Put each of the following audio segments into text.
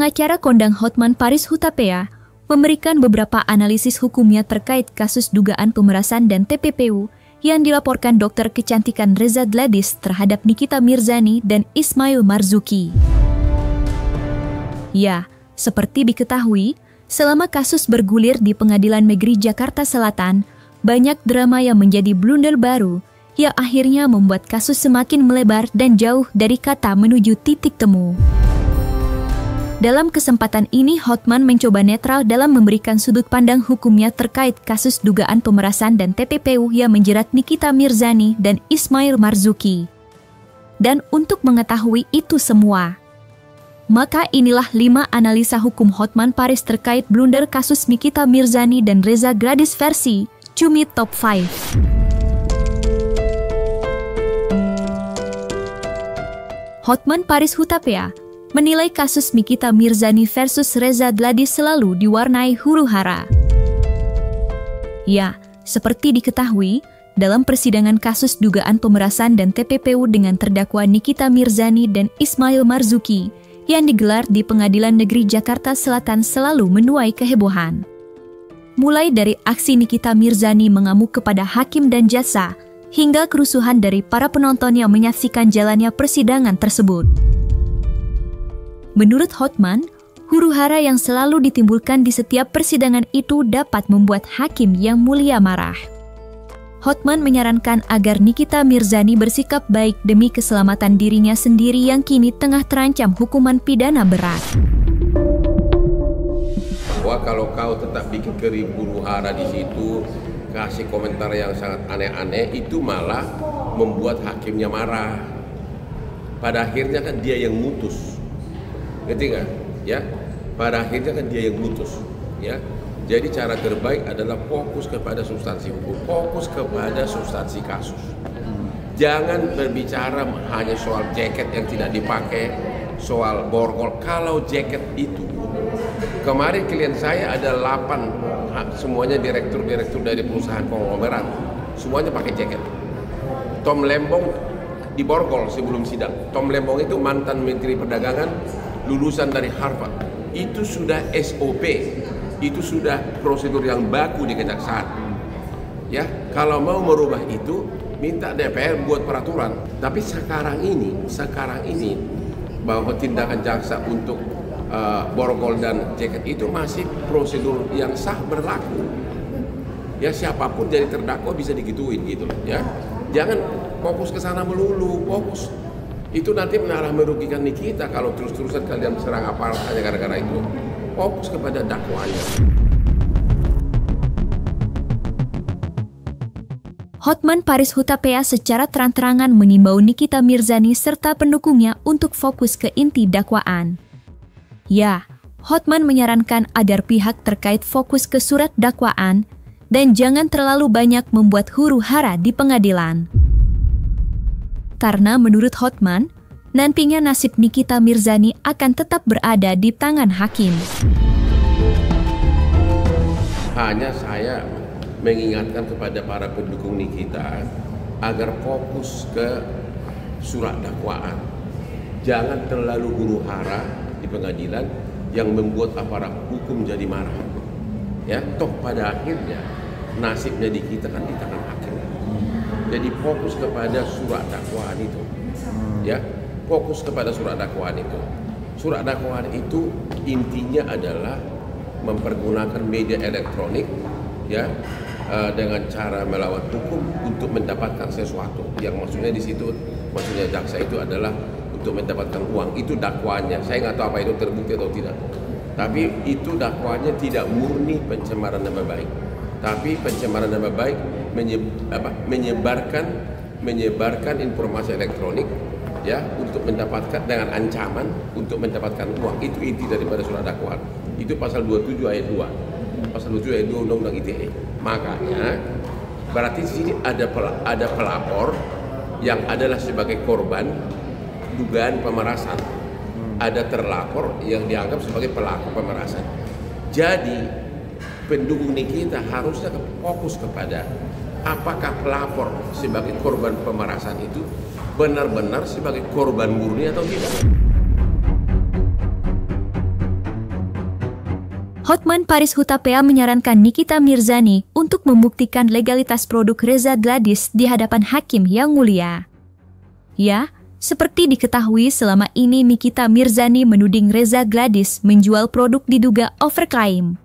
pengacara kondang Hotman Paris Hutapea memberikan beberapa analisis hukumnya terkait kasus dugaan pemerasan dan TPPU yang dilaporkan dokter kecantikan Reza Gladys terhadap Nikita Mirzani dan Ismail Marzuki. Ya, seperti diketahui, selama kasus bergulir di Pengadilan Negeri Jakarta Selatan, banyak drama yang menjadi blunder baru yang akhirnya membuat kasus semakin melebar dan jauh dari kata menuju titik temu. Dalam kesempatan ini, Hotman mencoba netral dalam memberikan sudut pandang hukumnya terkait kasus dugaan pemerasan dan TPPU yang menjerat Nikita Mirzani dan Ismail Marzuki. Dan untuk mengetahui itu semua, maka inilah 5 analisa hukum Hotman Paris terkait blunder kasus Nikita Mirzani dan Reza Gladys versi Cumi Top 5. Hotman Paris Hutapea menilai kasus Nikita Mirzani versus Reza Gladys selalu diwarnai huru-hara. Ya, seperti diketahui, dalam persidangan kasus dugaan pemerasan dan TPPU dengan terdakwa Nikita Mirzani dan Ismail Marzuki yang digelar di Pengadilan Negeri Jakarta Selatan selalu menuai kehebohan. Mulai dari aksi Nikita Mirzani mengamuk kepada hakim dan jaksa, hingga kerusuhan dari para penonton yang menyaksikan jalannya persidangan tersebut. Menurut Hotman, huru-hara yang selalu ditimbulkan di setiap persidangan itu dapat membuat hakim yang mulia marah. Hotman menyarankan agar Nikita Mirzani bersikap baik demi keselamatan dirinya sendiri yang kini tengah terancam hukuman pidana berat. Wah, kalau kau tetap bikin huru-hara di situ, kasih komentar yang sangat aneh-aneh, itu malah membuat hakimnya marah. Pada akhirnya kan dia yang mutus. Ngerti nggak? Ya, pada akhirnya kan dia yang mutus, ya. Jadi cara terbaik adalah fokus kepada substansi hukum, fokus kepada substansi kasus. Jangan berbicara hanya soal jaket yang tidak dipakai, soal borgol. Kalau jaket itu, kemarin klien saya ada 8, semuanya direktur-direktur dari perusahaan konglomerat, semuanya pakai jaket. Tom Lembong diborgol sebelum sidang. Tom Lembong itu mantan Menteri Perdagangan, lulusan dari Harvard. Itu sudah SOP, itu sudah prosedur yang baku di kejaksaan. Ya, kalau mau merubah itu, minta DPR buat peraturan. Tapi sekarang ini bahwa tindakan jaksa untuk borgol dan jaket itu masih prosedur yang sah berlaku. Ya, siapapun jadi terdakwa bisa digituin gitu loh, ya. Jangan fokus ke sana melulu, fokus. Itu nanti malah merugikan Nikita kalau terus-terusan kalian serang aparat hanya gara-gara itu. Fokus kepada dakwaannya. Hotman Paris Hutapea secara terang-terangan mengimbau Nikita Mirzani serta pendukungnya untuk fokus ke inti dakwaan. Ya, Hotman menyarankan agar pihak terkait fokus ke surat dakwaan dan jangan terlalu banyak membuat huru-hara di pengadilan. Karena menurut Hotman, nantinya nasib Nikita Mirzani akan tetap berada di tangan hakim. Hanya saya mengingatkan kepada para pendukung Nikita agar fokus ke surat dakwaan. Jangan terlalu huru-hara di pengadilan yang membuat aparat hukum jadi marah. Ya, toh pada akhirnya nasibnya di kita kan di tangan hakim. Jadi fokus kepada surat dakwaan itu. Ya, fokus kepada surat dakwaan itu. Surat dakwaan itu intinya adalah mempergunakan media elektronik, ya, dengan cara melawan hukum untuk mendapatkan sesuatu. Yang maksudnya di situ, maksudnya jaksa itu adalah untuk mendapatkan uang. Itu dakwaannya. Saya nggak tahu apa itu terbukti atau tidak. Tapi itu dakwaannya tidak murni pencemaran nama baik. Tapi pencemaran nama baik menyebarkan informasi elektronik, ya, untuk mendapatkan dengan ancaman untuk mendapatkan uang. Itu inti daripada surat dakwaan. Itu pasal 27 ayat 2. Pasal 27 ayat 2 Undang-Undang ITE. Makanya berarti di sini ada pelapor yang adalah sebagai korban dugaan pemerasan. Ada terlapor yang dianggap sebagai pelaku pemerasan. Jadi pendukung Nikita harusnya fokus kepada apakah pelapor sebagai korban pemerasan itu benar-benar sebagai korban murni atau tidak. Hotman Paris Hutapea menyarankan Nikita Mirzani untuk membuktikan legalitas produk Reza Gladys di hadapan hakim yang mulia. Ya, seperti diketahui selama ini Nikita Mirzani menuding Reza Gladys menjual produk diduga overclaim.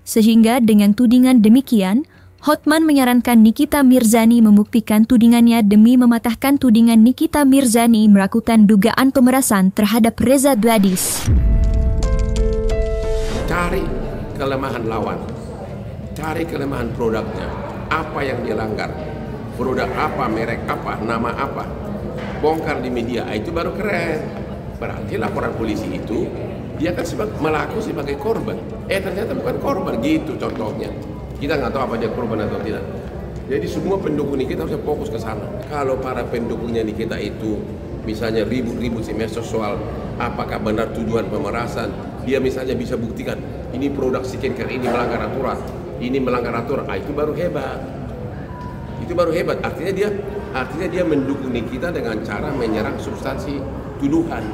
Sehingga dengan tudingan demikian, Hotman menyarankan Nikita Mirzani membuktikan tudingannya demi mematahkan tudingan Nikita Mirzani melakukan dugaan pemerasan terhadap Reza Gladys. Cari kelemahan lawan, cari kelemahan produknya, apa yang dia langgar, produk apa, merek apa, nama apa, bongkar di media, itu baru keren. Berarti laporan polisi itu dia kan melaku sebagai korban, ternyata bukan korban, gitu contohnya. Kita nggak tahu apa dia korban atau tidak. Jadi semua pendukung Nikita harus fokus ke sana. Kalau para pendukungnya Nikita itu misalnya ribut-ribut di medsos soal apakah benar tuduhan pemerasan, dia misalnya bisa buktikan ini produk skincare ini melanggar aturan, ini melanggar aturan, itu baru hebat. Itu baru hebat. Artinya dia mendukung Nikita dengan cara menyerang substansi tuduhan.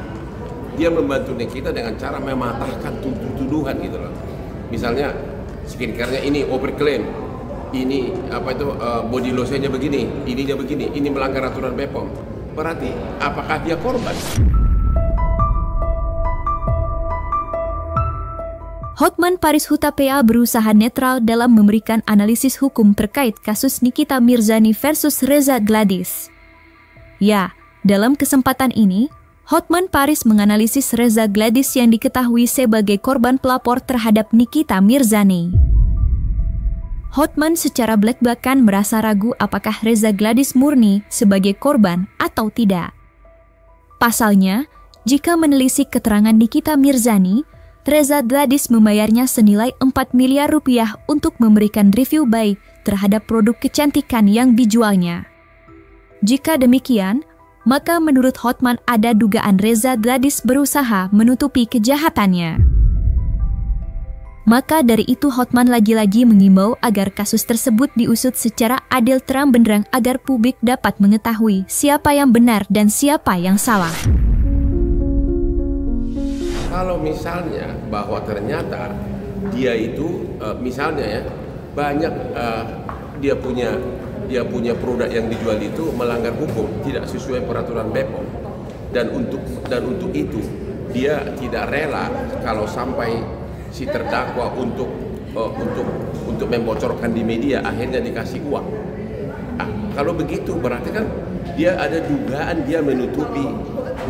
Dia membantu Nikita dengan cara mematahkan tuduhan gitu loh. Misalnya skincare-nya ini overclaim, ini body lotion-nya begini, ininya begini, ini melanggar aturan BPOM. Berarti apakah dia korban? Hotman Paris Hutapea berusaha netral dalam memberikan analisis hukum terkait kasus Nikita Mirzani versus Reza Gladys. Ya, dalam kesempatan ini, Hotman Paris menganalisis Reza Gladys yang diketahui sebagai korban pelapor terhadap Nikita Mirzani. Hotman secara belak-belakan merasa ragu apakah Reza Gladys murni sebagai korban atau tidak. Pasalnya, jika menelisik keterangan Nikita Mirzani, Reza Gladys membayarnya senilai 4 miliar rupiah untuk memberikan review baik terhadap produk kecantikan yang dijualnya. Jika demikian, maka menurut Hotman ada dugaan Reza Gladys berusaha menutupi kejahatannya. Maka dari itu Hotman lagi-lagi mengimbau agar kasus tersebut diusut secara adil terang benderang agar publik dapat mengetahui siapa yang benar dan siapa yang salah. Kalau misalnya bahwa ternyata dia itu misalnya ya banyak dia punya produk yang dijual itu melanggar hukum, tidak sesuai peraturan BPOM, dan untuk itu dia tidak rela kalau sampai si terdakwa untuk membocorkan di media, akhirnya dikasih uang. Kalau begitu berarti kan dia ada dugaan dia menutupi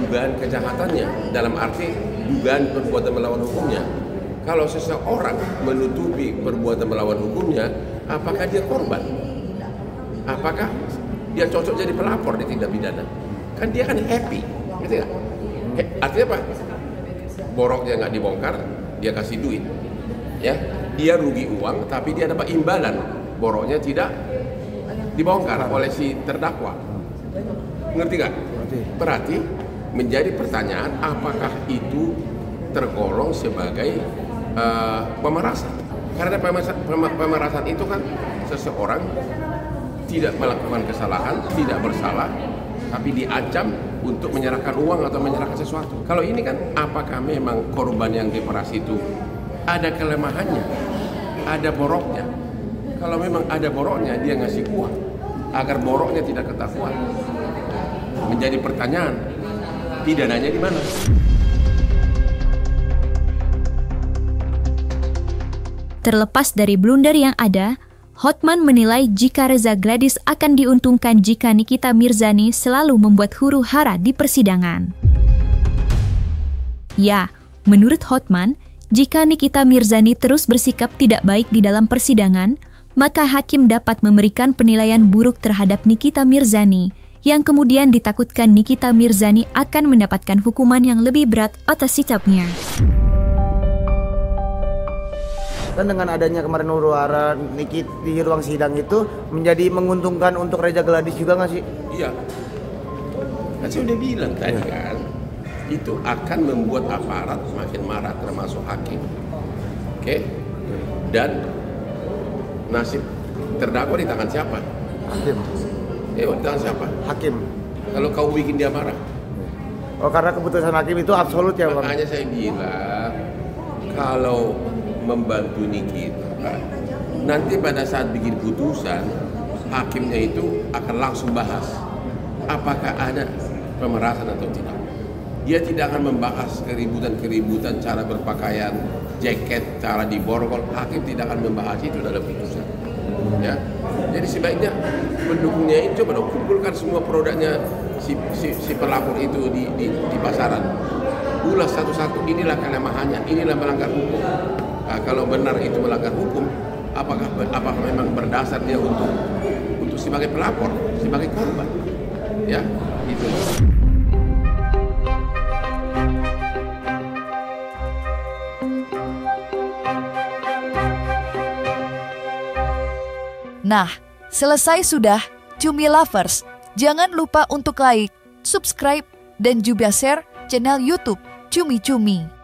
dugaan kejahatannya, dalam arti dugaan perbuatan melawan hukumnya. Kalau seseorang menutupi perbuatan melawan hukumnya, apakah dia korban? Apakah dia cocok jadi pelapor di tindak pidana? Kan dia kan happy, gitu ya? Artinya apa? Boroknya nggak dibongkar, dia kasih duit, ya. Dia rugi uang, tapi dia dapat imbalan. Boroknya tidak dibongkar oleh si terdakwa. Ngerti nggak? Berarti menjadi pertanyaan apakah itu tergolong sebagai pemerasan. Karena pemerasan itu kan seseorang tidak melakukan kesalahan, tidak bersalah, tapi diancam untuk menyerahkan uang atau menyerahkan sesuatu. Kalau ini kan apakah memang korban yang diperas itu ada kelemahannya, ada boroknya. Kalau memang ada boroknya, dia ngasih uang agar boroknya tidak ketahuan. Menjadi pertanyaan, pidananya di mana? Terlepas dari blunder yang ada, Hotman menilai jika Reza Gladys akan diuntungkan jika Nikita Mirzani selalu membuat huru-hara di persidangan. Ya, menurut Hotman, jika Nikita Mirzani terus bersikap tidak baik di dalam persidangan, maka hakim dapat memberikan penilaian buruk terhadap Nikita Mirzani, yang kemudian ditakutkan Nikita Mirzani akan mendapatkan hukuman yang lebih berat atas sikapnya. Dan dengan adanya kemarin huru-hara Nikita di ruang sidang itu menjadi menguntungkan untuk Reza Gladys juga nggak sih? Iya, kan saya udah bilang tadi kan, itu akan membuat aparat makin marah termasuk hakim. Oke? Dan nasib terdakwa di tangan siapa? Hakim. Di tangan siapa? Hakim. Kalau kau bikin dia marah. Oh, karena keputusan hakim itu absolut ya, Bang? Makanya saya bilang, kalau membantu Nikita, nanti pada saat bikin putusan, hakimnya itu akan langsung bahas apakah ada pemerasan atau tidak. Dia tidak akan membahas keributan-keributan, cara berpakaian, jaket, cara diborgol. Hakim tidak akan membahas itu dalam putusan. Ya, jadi sebaiknya pendukungnya itu coba kumpulkan semua produknya si pelapor itu di pasaran. Ulas satu-satu, inilah kelemahannya, inilah melanggar hukum. Nah, kalau benar itu melanggar hukum, apakah memang berdasar dia untuk sebagai pelapor, sebagai korban? Ya, itu. Nah, selesai sudah Cumi Lovers. Jangan lupa untuk like, subscribe, dan juga share channel YouTube Cumi Cumi.